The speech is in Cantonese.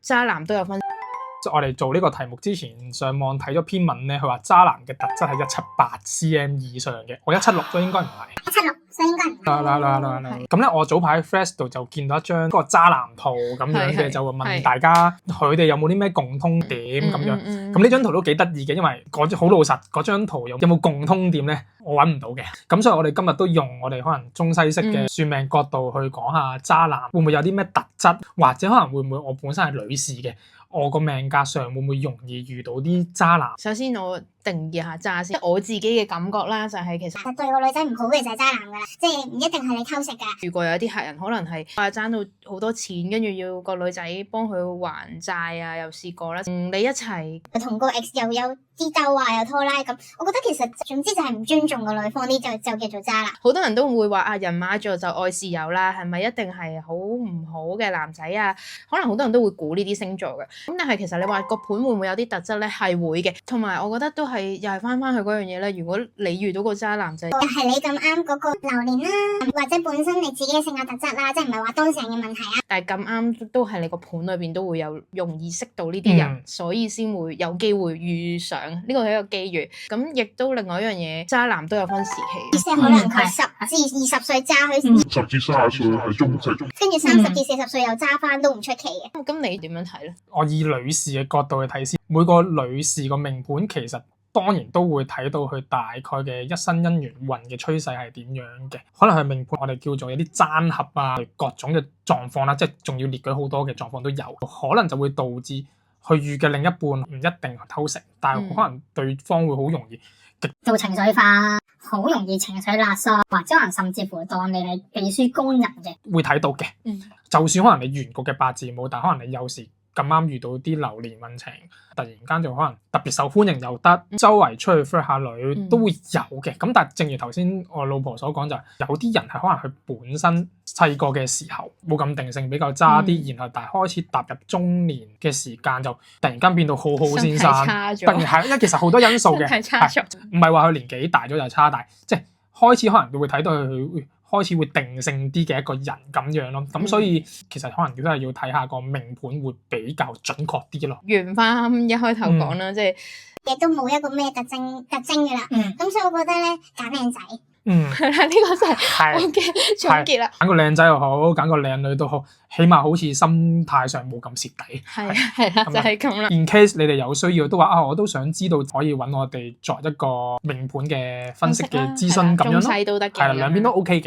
渣男都有分。我哋做呢個題目之前，上網睇咗篇文咧，佢話渣男嘅特質係178cm 以上嘅，我176都應該唔係。176所以應該唔係。咁咧，我早排喺 Flash 度就見到一張嗰個渣男圖咁樣嘅，就會問大家佢哋有冇啲咩共通點咁樣。咁呢張圖都幾得意嘅，因為好老實嗰張圖有冇共通點咧，我揾唔到嘅。咁所以我哋今日都用我哋可能中西式嘅算命角度去講下渣男會唔會有啲咩特質，或者可能會唔會我本身係女士嘅，我個命格上會唔會容易遇到啲渣男？首先我定義下渣先，我自己嘅感覺啦，就係其實對個女仔唔好嘅就係渣男噶啦，即係唔一定係你偷食噶。如果有啲客人可能係爭到好多錢，跟住要個女仔幫佢還債啊，又試過啦，同你一齊同個 ex 又有啲鬥話又拖拉咁，我覺得其實總之就係唔尊重個女方啲就叫做渣男。好多人都會話人馬座就愛自由啦，係咪一定係好唔好嘅男仔啊？可能好多人都會估呢啲星座嘅，咁但係其實你話個盤會唔會有啲特質咧？係會嘅，同埋我覺得都係又係翻去嗰樣嘢咧。如果你遇到個渣男仔，又係你咁啱嗰個流年啦，或者本身你自己嘅性格特質啦，即係唔係話當事人嘅問題啊。但係咁啱都係你個盤裏邊都會有容易識到呢啲人，所以先會有機會遇上，呢個係一個機遇。咁亦都另外一樣嘢，渣男都有分時期，即係可能佢10至20歲渣，佢10至30歲係中值，跟住30至40歲又渣翻都唔出奇嘅。咁你點樣睇咧？我以女士嘅角度去睇先，每個女士個命盤其實當然都會睇到佢大概嘅一生姻緣運嘅趨勢係點樣嘅，可能係命盤我哋叫做有啲爭合啊，各種嘅狀況啦，即係仲要列舉好多嘅狀況都有，可能就會導致佢遇嘅另一半唔一定偷食，但係可能對方會好容易做情緒化，好容易情緒勒索，或者可能甚至乎當你係秘書工人嘅，會睇到嘅。就算可能你原局嘅八字冇，但可能你有時咁啱遇到啲流年運程，突然間就可能特別受歡迎又得，周圍出去 flirt 下女都會有嘅。咁但係正如頭先我老婆所講，就係有啲人係可能佢本身細個嘅時候冇咁定性，比較渣啲，然後但係開始踏入中年嘅時間就突然間變到好好先生，突然係因為其實好多因素嘅，唔係話佢年紀大咗就差大，即係開始可能會睇到佢開始會定性啲嘅一個人咁樣咯，咁所以其實可能都係要睇下個命盤會比較準確啲咯。圓翻一開頭講啦，即係亦都冇一個咩特徵嘅啦。咁所以我覺得咧，揀靚仔。係啦，呢個就係我嘅總結啦。揀個靚仔又好，揀個靚女都好，起碼好似心態上冇咁蝕底。係啦，就係咁啦。In case 你哋有需要都話我都想知道，可以揾我哋作一個命盤嘅分析嘅諮詢咁樣咯。中西都得嘅，係啦，兩邊都 OK 嘅。